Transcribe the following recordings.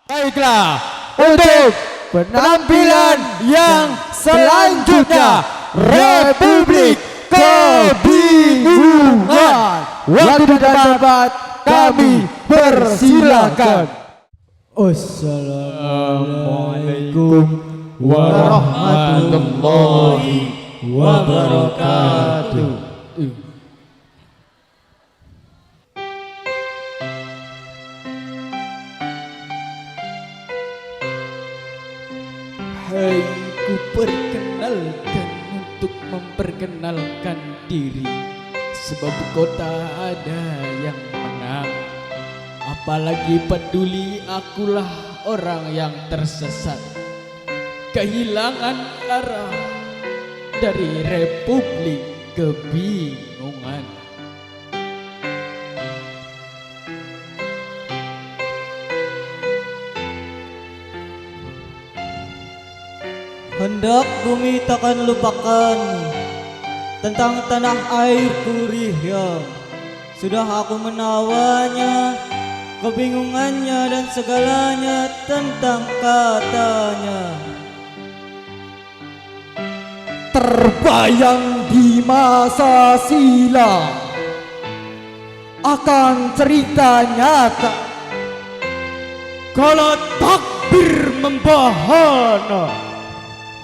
Baiklah, untuk penampilan yang selanjutnya, Republik Kebingungan. Waktu dan tempat kami persilakan. Assalamualaikum warahmatullahi wabarakatuh. Hai, ku perkenalkan untuk memperkenalkan diri. Sebab kota ada yang menang. Apalagi peduli, akulah orang yang tersesat, kehilangan arah dari Republik Kebingungan. Hendak bumi takkan lupakan tentang tanah air gurih yang sudah aku menawanya, kebingungannya dan segalanya tentang katanya. Terbayang di masa silam akan cerita nyata, kala takbir membahana,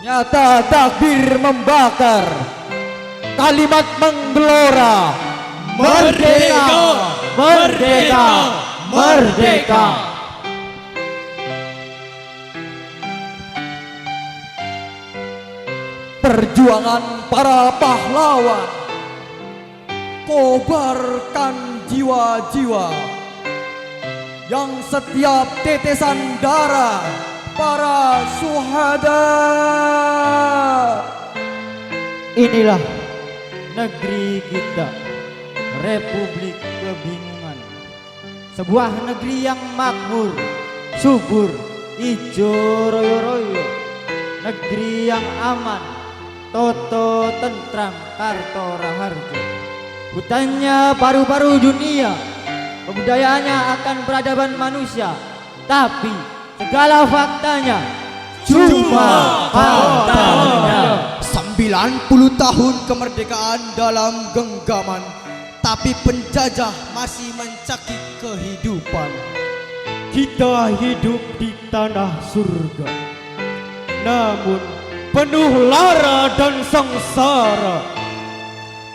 nyata takbir membakar, kalimat menggelora, merdeka, merdeka, merdeka. Perjuangan para pahlawan kobarkan jiwa-jiwa yang setiap tetesan darah para syuhada. Inilah negeri kita, Republik Kebingungan. Sebuah negeri yang makmur, subur, ijo royo-royo. Negeri yang aman, toto tentram, karto raharjo. Hutannya paru-paru dunia, kebudayaannya akan peradaban manusia. Tapi segala faktanya cuma katanya. 90 tahun kemerdekaan dalam genggaman, tapi penjajah masih mencakik kehidupan. Kita hidup di tanah surga, namun penuh lara dan sengsara.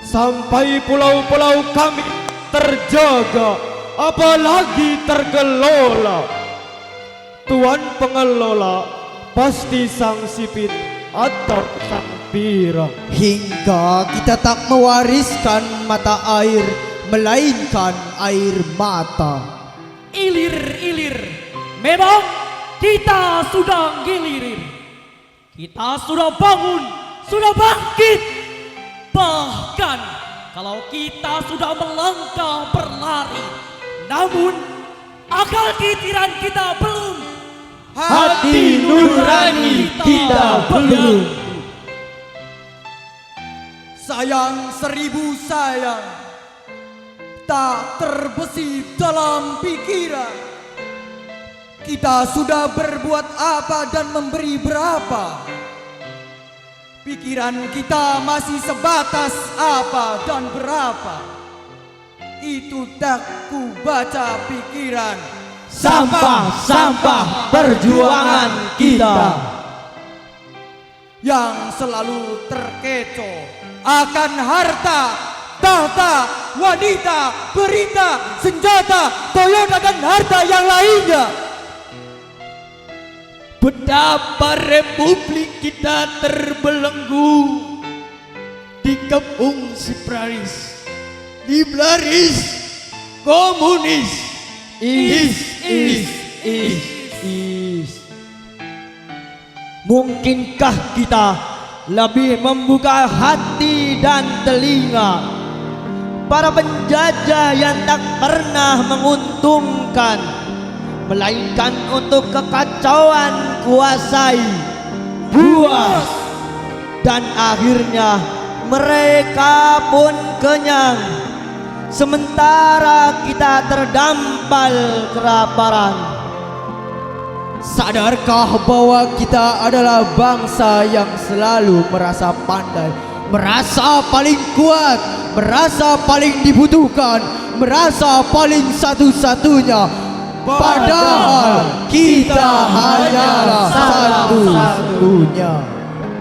Sampai pulau-pulau kami terjaga, apalagi tergelola. Tuan pengelola pasti sang sipit atau sang pirang. Hingga kita tak mewariskan mata air, melainkan air mata. Ilir-ilir, memang kita sudah gilirir. Kita sudah bangun, sudah bangkit. Bahkan kalau kita sudah melangkah berlari, namun akal pikiran kita belum, Hati nurani kita belum. Sayang seribu sayang tak terbesit dalam pikiran. Kita sudah berbuat apa dan memberi berapa? Pikiran kita masih sebatas apa dan berapa? Itu tak ku baca pikiran. Sampah-sampah perjuangan kita yang selalu terkecoh akan harta, tahta, wanita, berita, senjata, Toyota dan harta yang lainnya. Betapa republik kita terbelenggu dikepung Sipraris, diblaris komunis. Is. Mungkinkah kita lebih membuka hati dan telinga para penjajah yang tak pernah menguntungkan, melainkan untuk kekacauan kuasai, puas, dan akhirnya mereka pun kenyang, sementara kita terdampar kelaparan. Sadarkah bahwa kita adalah bangsa yang selalu merasa pandai, merasa paling kuat, merasa paling dibutuhkan, merasa paling satu-satunya, padahal kita hanyalah satu-satunya.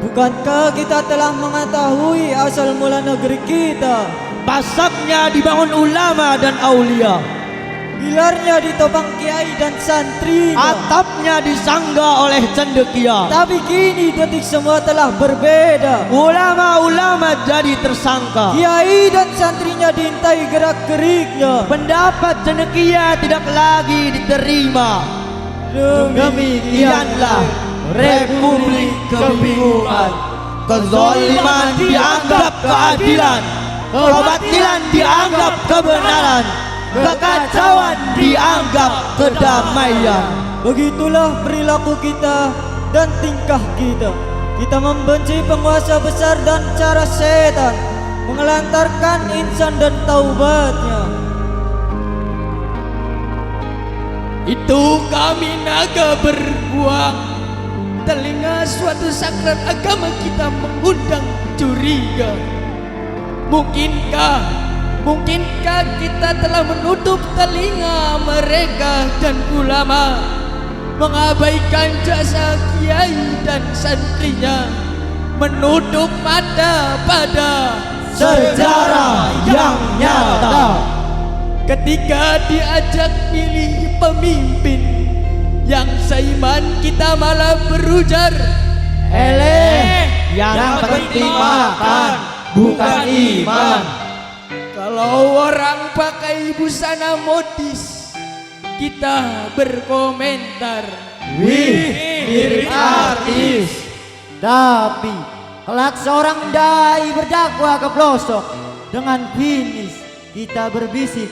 Bukankah kita telah mengetahui asal mula negeri kita? Pasaknya dibangun ulama dan aulia, Pilarnya ditopang kiai dan santri. atapnya disangga oleh cendekia. Tapi kini detik semua telah berbeda. Ulama-ulama jadi tersangka, Kiai dan santrinya diintai gerak-geriknya. pendapat cendekia tidak lagi diterima. Demikianlah Republik Kebingungan. Kezaliman dianggap keadilan, kebatilan dianggap kebenaran, kekacauan dianggap kedamaian. Begitulah perilaku kita dan tingkah kita. Kita membenci penguasa besar dan cara setan, mengelantarkan insan dan taubatnya. Itu kami naga berbuang. Telinga suatu saklar agama kita mengundang curiga. Mungkinkah kita telah menutup telinga mereka dan ulama, mengabaikan jasa kiai dan santrinya, menutup mata pada Sejarah yang nyata. ketika diajak pilih pemimpin yang seiman, kita malah berujar, Yang penting makan, bukan iman. kalau orang pakai busana modis, kita berkomentar, Mirip artis. Tapi kelak seorang dai berdakwah ke pelosok, dengan finish kita berbisik,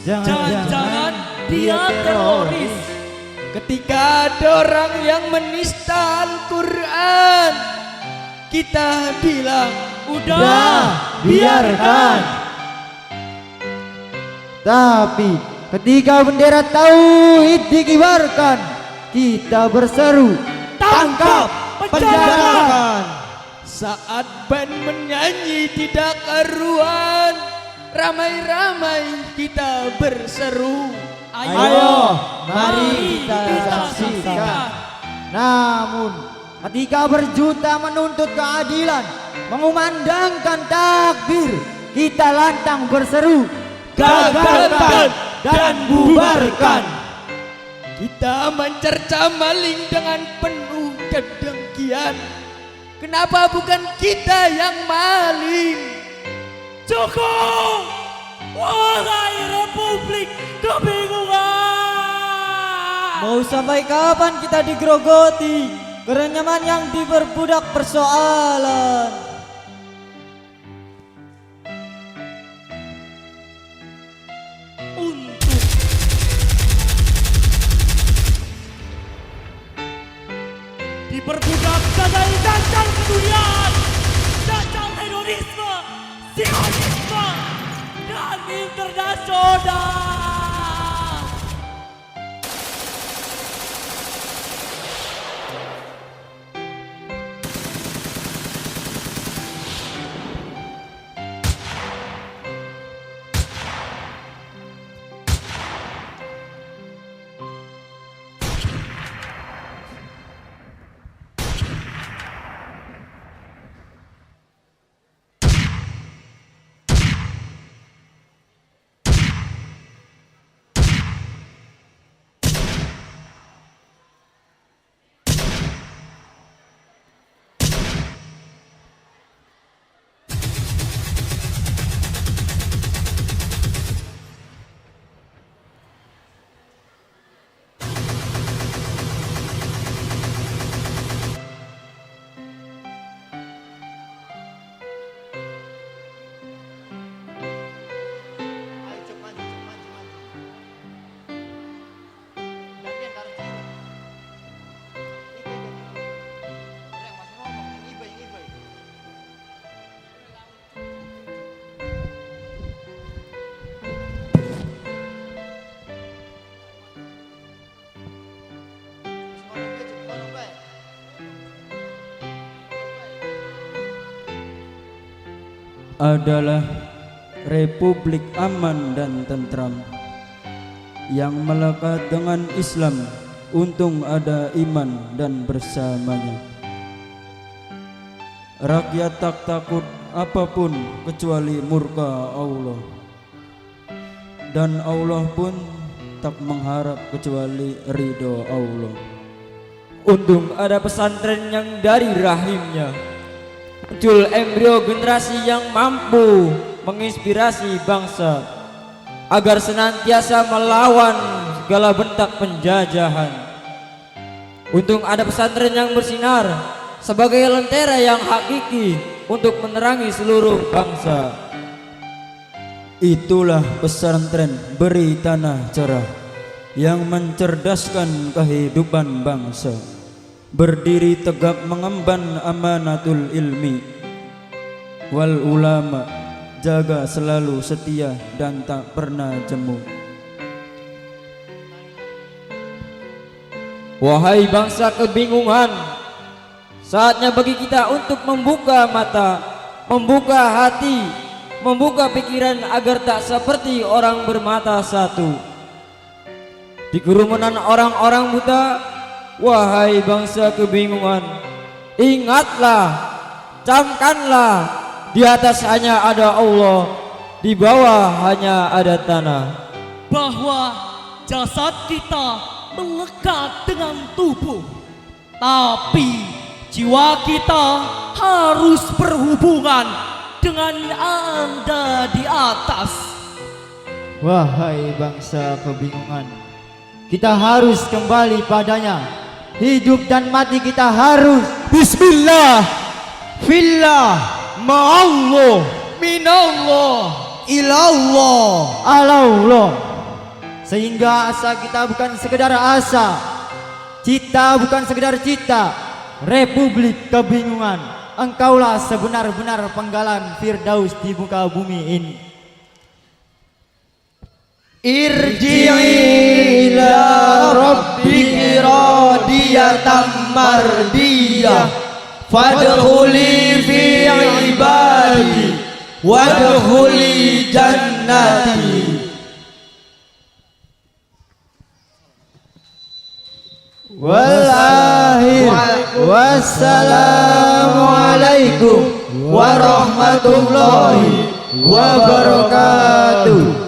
Jangan-jangan dia teroris. ketika ada orang yang menista Al-Quran, kita bilang, Udah, biarkan. Tapi ketika bendera tauhid dikibarkan, kita berseru, tangkap, penjarakan. saat band menyanyi tidak karuan, ramai-ramai kita berseru, Ayo, mari kita saksikan. Namun ketika berjuta menuntut keadilan, mengumandangkan takbir, kita lantang berseru, Gagalkan dan bubarkan. kita mencerca maling dengan penuh kedengkian. Kenapa bukan kita yang maling? Cukup! Wahai Republik Kebingungan! mau sampai kapan kita digerogoti? Kerenyaman yang diperbudak persoalan. Untuk diperbudak gagal keduniaan, dagang hedonisme, sionisme, dan internasional. adalah republik aman dan tentram yang melekat dengan Islam. Untung ada iman dan bersamanya. Rakyat tak takut apapun kecuali murka Allah, dan Allah pun tak mengharap kecuali ridho Allah. Untung ada pesantren yang dari rahimnya muncul embrio generasi yang mampu menginspirasi bangsa agar senantiasa melawan segala bentak penjajahan. Untung ada pesantren yang bersinar sebagai lentera yang hakiki untuk menerangi seluruh bangsa. Itulah pesantren beri tanah cerah yang mencerdaskan kehidupan bangsa, berdiri tegak mengemban amanatul ilmi, wal ulama jaga selalu setia dan tak pernah jemu. Wahai bangsa kebingungan, saatnya bagi kita untuk membuka mata, membuka hati, membuka pikiran agar tak seperti orang bermata satu. Di kerumunan orang-orang buta, wahai bangsa kebingungan, ingatlah, camkanlah, di atas hanya ada Allah, di bawah hanya ada tanah. Bahwa jasad kita melekat dengan tubuh, tapi jiwa kita harus berhubungan dengan Anda di atas. Wahai bangsa kebingungan, kita harus kembali padanya. Hidup dan mati kita harus Bismillah, fillah, ma'allah, Minallah. ilallah, alallah. Sehingga asa kita bukan sekedar asa, cita bukan sekedar cita. Republik kebingungan, engkaulah sebenar-benar penggalan Firdaus di muka bumi ini. Irji'i ila rabbiki radiyatan mardiyah, fadkhuli fi ibadi wadkhuli jannati. Wassalamualaikum warahmatullahi wabarakatuh.